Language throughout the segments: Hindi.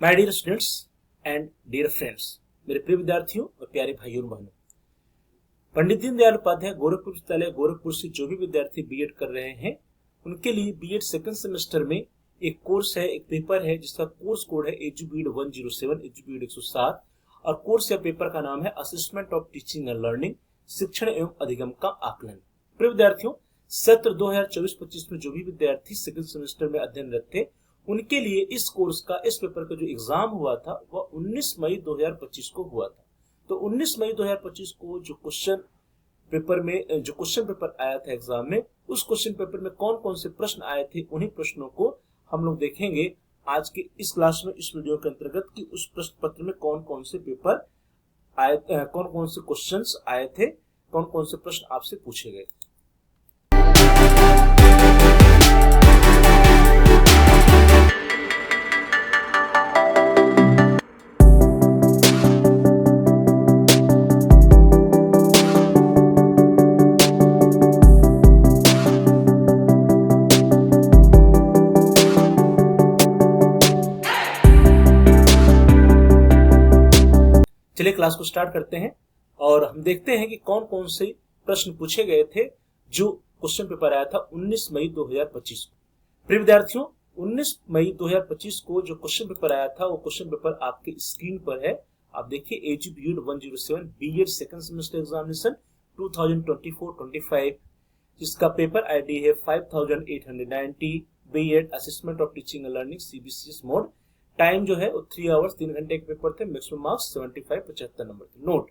My dear students and dear friends, मेरे प्रिय विद्यार्थियों और प्यारे भाइयों और बहनों, पंडित दीनदयाल उपाध्याय गोरखपुर विश्वविद्यालय गोरखपुर से जो भी विद्यार्थी बीएड कर रहे हैं उनके लिए बीएड सेकंड सेमेस्टर में एक कोर्स है, एक पेपर है जिसका कोर्स कोड है एजुबीड 107, एजुबीड 107 और कोर्स या पेपर का नाम है assessment of teaching and learning, शिक्षण एवं अधिगम का आकलन। प्रिय विद्यार्थियों, सत्र 2024-25 में जो भी विद्यार्थी सेकंड सेमेस्टर में अध्ययनरत थे उनके लिए इस कोर्स का, इस पेपर का जो एग्जाम हुआ था वह 19 मई 2025 को हुआ था। तो 19 मई 2025 को जो क्वेश्चन पेपर आया था एग्जाम में, उस क्वेश्चन पेपर में कौन कौन से प्रश्न आए थे, उन्हीं प्रश्नों को हम लोग देखेंगे आज के इस क्लास में, इस वीडियो के अंतर्गत कि उस प्रश्न पत्र में कौन कौन से पेपर आए, कौन कौन से क्वेश्चंस आए थे, कौन कौन से प्रश्न आपसे पूछे गए। चलिए क्लास को स्टार्ट करते हैं और हम देखते हैं कि कौन कौन से प्रश्न पूछे गए थे जो क्वेश्चन पेपर आया था 19 मई 2025 को। प्रिय विद्यार्थियों, 19 मई 2025 को जो क्वेश्चन पेपर आया था वो क्वेश्चन पेपर आपके स्क्रीन पर है। आप देखिए, एजुबीड 107 बीएड सेकंड सेमेस्टर एग्जामिनेशन 2024-25, जिसका पेपर आईडी है 5890, BEd assessment of teaching and learning CBCS mode. Time जो है वो 3 आवर्स 3 घंटे के पेपर थे। मैक्सिमम मार्क्स 75 नंबर थे। Note,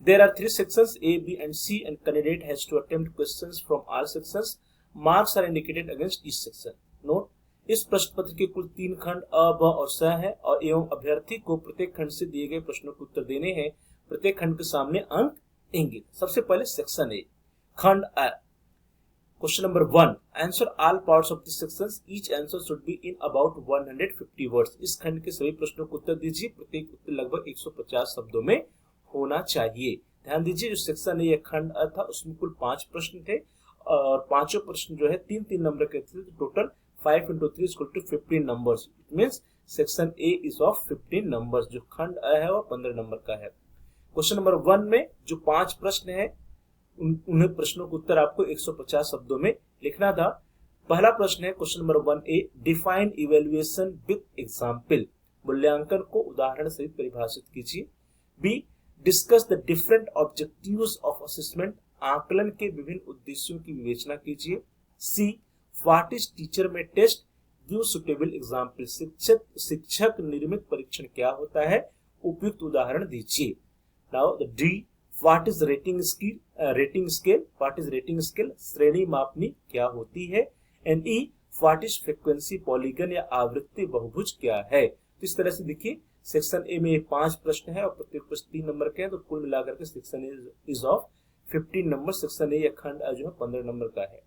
there are 3 sections A, B and C and candidate has to attempt questions from all sections. Marks are indicated against each section. Note, इस प्रश्न पत्र के कुल 3 खंड अ, ब और स है और एवं अभ्यर्थी को प्रत्येक खंड से दिए गए प्रश्नों के उत्तर देने हैं। प्रत्येक खंड के सामने अंक इंगित। सबसे पहले सेक्शन ए, खंड अ। Question number 1. Answer all parts of this section. Each answer should be in about 150 words. इस खंड के सभी प्रश्नों को उत्तर दीजिए। प्रत्येक उत्तर लगभग 150 शब्दों में होना चाहिए। ध्यान दीजिए, जो सेक्शन है, यह खंड अ था, उसमें कुल 5 प्रश्न थे और पांचों प्रश्न जो है 3-3 नंबर के थे। Total 5 into 3 = 15 numbers. It means section A is of 15 numbers. जो खंड अ है वह 15 नंबर का है। क्वेश्चन नंबर 1 में जो 5 प्रश्न है उन्हें प्रश्नों का उत्तर आपको 150 शब्दों में लिखना था। पहला प्रश्न है question number 1A, define evaluation with example. मूल्यांकन को उदाहरण से परिभाषित कीजिए। B, discuss the different objectives of assessment. आकलन के विभिन्न उद्देश्यों की विवेचना कीजिए। C, what is teacher made test, give suitable example. शिक्षक निर्मित परीक्षण क्या होता है, उपयुक्त उदाहरण दीजिए। Now the D, what is rating scale, what is rating scale, श्रेणी मापनी क्या होती है। And E, what is frequency polygon या आवृत्ति बहुभुज क्या है। तो इस तरह से देखिए, सेक्शन ए में 5 प्रश्न है और प्रत्येक प्रश्न 3 नंबर के हैं, तो कुल मिलाकर के section A is of 15 number. Section A या खंड अ जो है 15 नंबर का है।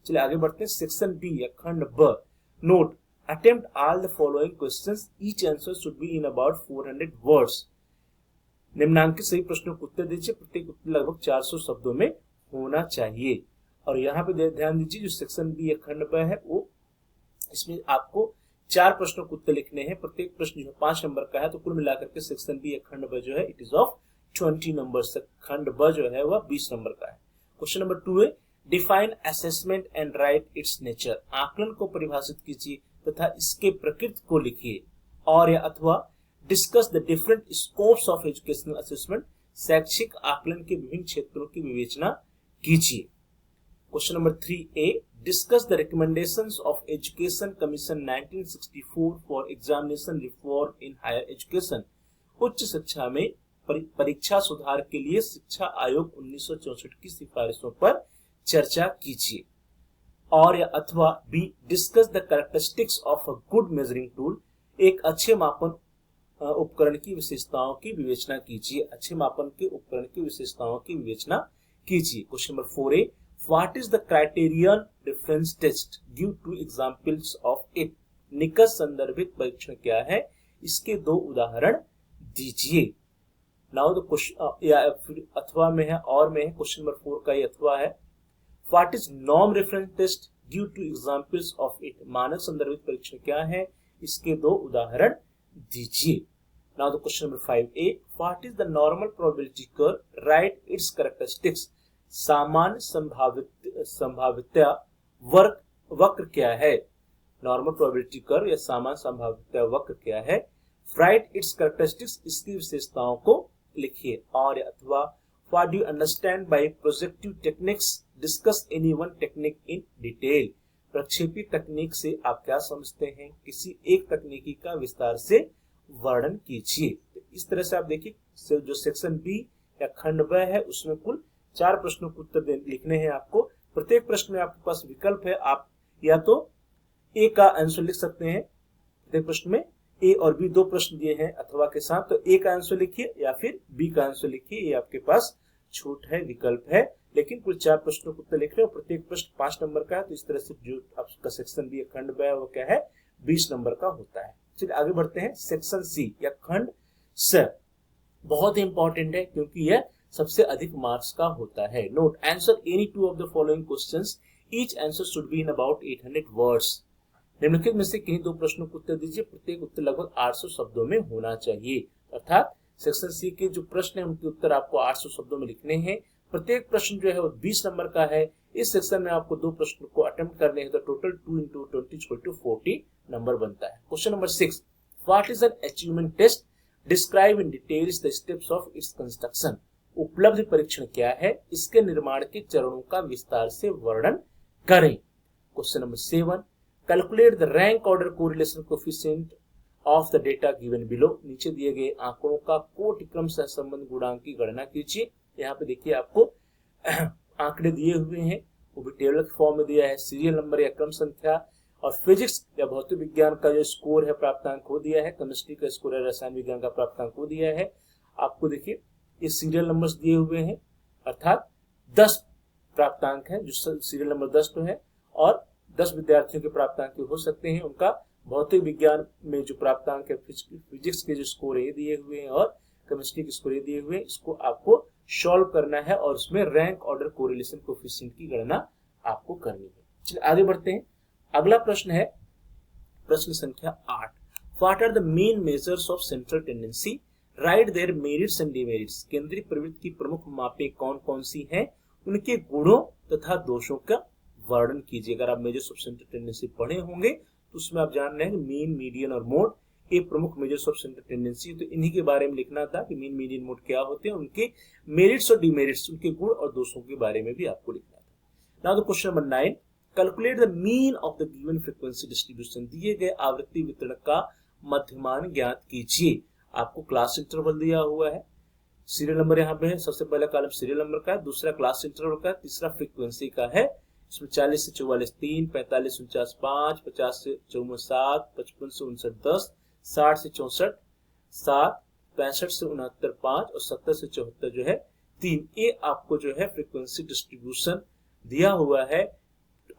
चलिए आगे बढ़ते हैं। सेक्शन बी या खंड ब। Note, attempt all the following questions, each answer should be in about 400 words. निम्नांकित सही प्रश्नों को उत्तर दीजिए। प्रत्येक उत्तर लगभग 400 शब्दों में होना चाहिए। और यहाँ पे ध्यान दीजिए, जो सेक्शन बी या खंड ब है वो, इसमें आपको 4 प्रश्नों को उत्तर लिखने हैं। प्रत्येक प्रश्न जो है 5 नंबर का है, तो कुल मिलाकर के सेक्शन बी या खंड ब जो है इट इज ऑफ 20 नंबर। खंड ब जो है वह 20 नंबर का है। क्वेश्चन नंबर 2 है, define assessment and right it's nature. आकलन को परिभाषित कीजिए तथा इसके प्रकृति को लिखिए। और या अथवा discuss the different scopes of educational assessment. शैक्षिक आकलन के विभिन्न क्षेत्रों की विवेचना कीजिए। Question number 3A, discuss the recommendations of education commission 1964 for examination reform in higher education. उच्च शिक्षा में परीक्षा सुधार के लिए शिक्षा आयोग 1964 की सिफारिशों पर चर्चा कीजिए। और या अथवा B, discuss the characteristics of a good measuring tool. एक अच्छे मापन उपकरण की विशेषताओं की विवेचना कीजिए। अच्छे मापन के उपकरण की विशेषताओं की विवेचना कीजिए। Question number 4A, what is the criterion reference test, give 2 examples of it. निकट संदर्भित परीक्षण क्या है, इसके 2 उदाहरण दीजिए। नाउ द क्वेश्चन, या अथवा में है और में है, क्वेश्चन नंबर 4 का ये अथवा है। What is norm reference test, give 2 examples of it. मानक संदर्भित परीक्षण क्या है, इसके 2 उदाहरण दीजिए। Now the question number 5A, what is the normal probability curve, write its characteristics. सामान्य संभाव्यता वक्र क्या है? नॉर्मल प्रोबेबिलिटी कर्व या सामान्य संभाव्यता वक्र क्या है? राइट इट्स कैरेक्टरिस्टिक्स, इसकी विशेषताओं को लिखिए। और अथवा what do you understand by projective techniques, discuss any one technique in detail. प्रक्षेपी तकनीक से आप क्या समझते हैं? किसी एक तकनीकी का विस्तार से वर्णन कीजिए। तो इस तरह से आप देखिए जो सेक्शन बी या खंड ब है उसमें कुल 4 प्रश्नों के उत्तर लिखने हैं आपको। प्रत्येक प्रश्न में आपके पास विकल्प है, आप या तो ए का आंसर लिख सकते हैं, प्रत्येक प्रश्न में ए और बी 2 प्रश्न दिए हैं अथवा के साथ, तो ए का आंसर लिखिए या फिर बी का आंसर लिखिए, ये आपके पास छूट है, विकल्प है। लेकिन कुल 4 प्रश्नों को उत्तर लिख रहे हो, प्रत्येक प्रश्न 5 नंबर का है, तो इस तरह से जो आपका सेक्शन बी खंड ब है वो क्या है, 20 नंबर का होता है। चलिए आगे बढ़ते हैं। सेक्शन सी या खंड स बहुत ही इंपॉर्टेंट है क्योंकि यह सबसे अधिक मार्क्स का होता है। Note, answer any 2 of the following questions, each answer should be in about 800 words. निम्नलिखित में से किन्हीं 2 प्रश्नों को उत्तर दीजिए, प्रत्येक उत्तर लगभग 800 शब्दों में होना चाहिए। अर्थात सेक्शन सी के जो प्रश्न है उनके उत्तर आपको 800 शब्दों में लिखने हैं। प्रत्येक प्रश्न जो है वो 20 नंबर का है। इस सेक्शन में आपको 2 प्रश्न को अटेम्प्ट करने हैं, तो टोटल 2 into 20 40 नंबर बनता है। Question number 6, what is an achievement test, describe in details the steps of its construction. उपलब्धि परीक्षण क्या है, इसके निर्माण के चरणों का विस्तार से वर्णन करें। Question number 7, calculate the rank order correlation coefficient of the data given below. नीचे दिए गए आंकड़ों का कोटि क्रम सहसंबंध गुणांक की गणना कीजिए। यहाँ पे देखिए आपको आंकड़े दिए हुए हैं, वो भी टेबल के फॉर्म में दिया है, सीरियल नंबर या क्रम संख्या, और फिजिक्स या भौतिक विज्ञान का जो स्कोर है प्राप्तांक को दिया है, केमिस्ट्री का स्कोर है, रसायन विज्ञान का प्राप्तांक को दिया है। आपको देखिए ये सीरियल नंबर्स दिए हुए हैं, अर्थात 10 प्राप्तांक है, जो सीरियल नंबर 10 तो है, और 10 विद्यार्थियों के प्राप्तांक हो सकते हैं। उनका भौतिक विज्ञान में जो प्राप्तांक है, फिजिक्स के जो स्कोर है ये दिए हुए हैं, और केमिस्ट्री के स्कोर ये दिए हुए हैं। इसको आपको सॉल्व करना है और उसमें रैंक ऑर्डर कोरिलेशन कोएफिशिएंट की गणना आपको करनी है। चलिए आगे बढ़ते हैं। अगला प्रश्न है प्रश्न संख्या 8, what are the main measures of central tendency, write their merits and demerits. केंद्रीय प्रवृत्ति की प्रमुख मापें कौन कौन सी हैं, उनके गुणों तथा दोषों का वर्णन कीजिए। अगर आप मेजर्स ऑफ सेंट्रल टेंडेंसी पढ़े होंगे तो उसमें आप जान रहे हैं मीन, मीडियन और मोड, ये प्रमुख मेजर्स ऑफ सेंट्रल टेंडेंसी, तो इन्हीं के बारे में लिखना था कि मीन, मीडियन, मोड क्या होते हैं, उनके मेरिट्स और डिमेरिट्स, उनके गुण और दोषों के बारे में भी आपको लिखना था। Now the question number 9, calculate the mean of the given frequency distribution. दिए गए आवृत्ति वितरण का मध्यमान ज्ञात कीजिए। आपको क्लास इंटरवल दिया हुआ है, सीरियल नंबर यहाँ पे है, सबसे पहला कॉलम सीरियल नंबर का है, दूसरा क्लास इंटरवल का है, तीसरा फ्रीक्वेंसी का है। इसमें 40 से 44 3, 45 से 49 5, 50 से 54 7, 55 से 59 10, 60 से 64 7, 65 से 69 5 और 70 से 74 जो है 3। ये आपको जो है फ्रीक्वेंसी डिस्ट्रीब्यूशन दिया हुआ है,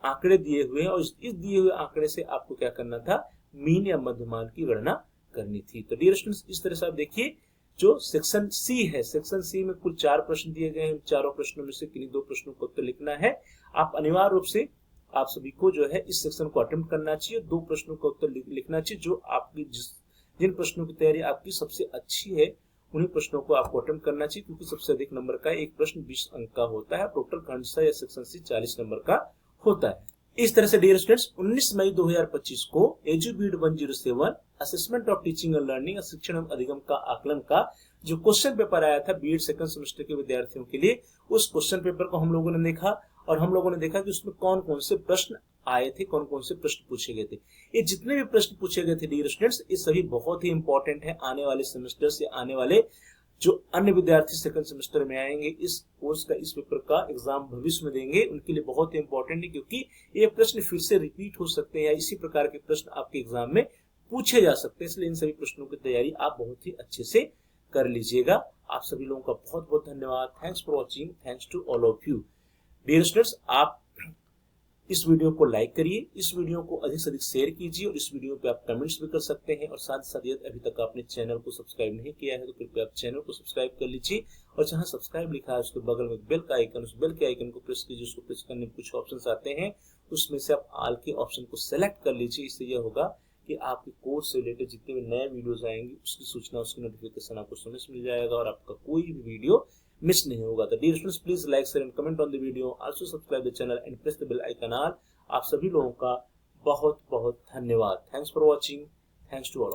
आंकड़े दिए हुए हैं, और इस दिए हुए आंकड़े से आपको क्या करना था, मीन या मध्यमान की गणना करनी थी। तो डियर स्टूडेंट्स, इस तरह से आप देखिए जो सेक्शन सी है, सेक्शन सी में कुल 4 प्रश्न दिए गए हैं। चारों प्रश्नों में से किन्हीं 2 प्रश्नों को उत्तर लिखना है। आप अनिवार्य रूप से आप सभी को जो है इस सेक्शन को अटेम्प्ट करना चाहिए, 2 प्रश्नों का उत्तर लिखना चाहिए। जो आपकी जिन प्रश्नों की तैयारी आपकी सबसे अच्छी है उन्हीं प्रश्नों को आपको अटेम्प्ट करना चाहिए, क्योंकि सबसे अधिक नंबर का एक प्रश्न 20 अंक का होता है, टोटल खंड सा या सेक्शन सी 40 नंबर का होता है। इस तरह से डियर स्टूडेंट्स 19 मई 2025 को एजुबीड 107 assessment of teaching and learning, शिक्षण एवं अधिगम का आकलन का जो क्वेश्चन पेपर आया था बीएड सेकंड सेमेस्टर के विद्यार्थियों के लिए, उस क्वेश्चन पेपर को हम लोगों ने देखा और हम लोगों ने देखा कि उसमें कौन कौन से प्रश्न आए थे, कौन कौन से प्रश्न पूछे गए थे। ये जितने भी प्रश्न पूछे गए थे डियर स्टूडेंट्स, ये सभी बहुत ही इंपॉर्टेंट है। आने वाले सेमेस्टर से आने वाले जो अन्य विद्यार्थी सेकंड सेमेस्टर में आएंगे, इस कोर्स का इस पेपर का एग्जाम भविष्य में देंगे, उनके लिए बहुत ही इंपॉर्टेंट है, क्योंकि ये प्रश्न फिर से रिपीट हो सकते हैं या इसी प्रकार के प्रश्न आपके एग्जाम में पूछे जा सकते हैं। इसलिए इन सभी प्रश्नों की तैयारी आप बहुत ही अच्छे से कर लीजिएगा। आप सभी लोगों का बहुत बहुत धन्यवाद। Thanks for watching, thanks to all of you. Dear students, आप इस वीडियो को लाइक करिए, इस वीडियो को अधिक से अधिक शेयर कीजिए, और इस वीडियो पे आप कमेंट्स भी कर सकते हैं। और साथ ही साथ यदि अभी तक आपने चैनल को सब्सक्राइब नहीं किया है तो कृपया आप चैनल को सब्सक्राइब कर लीजिए, और जहां सब्सक्राइब लिखा है उसके बगल में बेल का आइकन, उस बेल के आइकन को प्रेस कीजिए। उसको प्रेस करने में कुछ ऑप्शंस आते हैं, उसमें से आप ऑल के ऑप्शन को सेलेक्ट कर लीजिए। इससे यह होगा कि आपके कोर्स से रिलेटेड जितने भी नए वीडियोस आएंगे उसकी सूचना, उसकी नोटिफिकेशन आपको समय से मिल जाएगा और आपका कोई भी वीडियो मिस नहीं होगा। तो dear students, please like, share and comment on the video, also subscribe the channel and press the bell icon all. आप सभी लोगों का बहुत बहुत धन्यवाद। Thanks for watching. Thanks to all.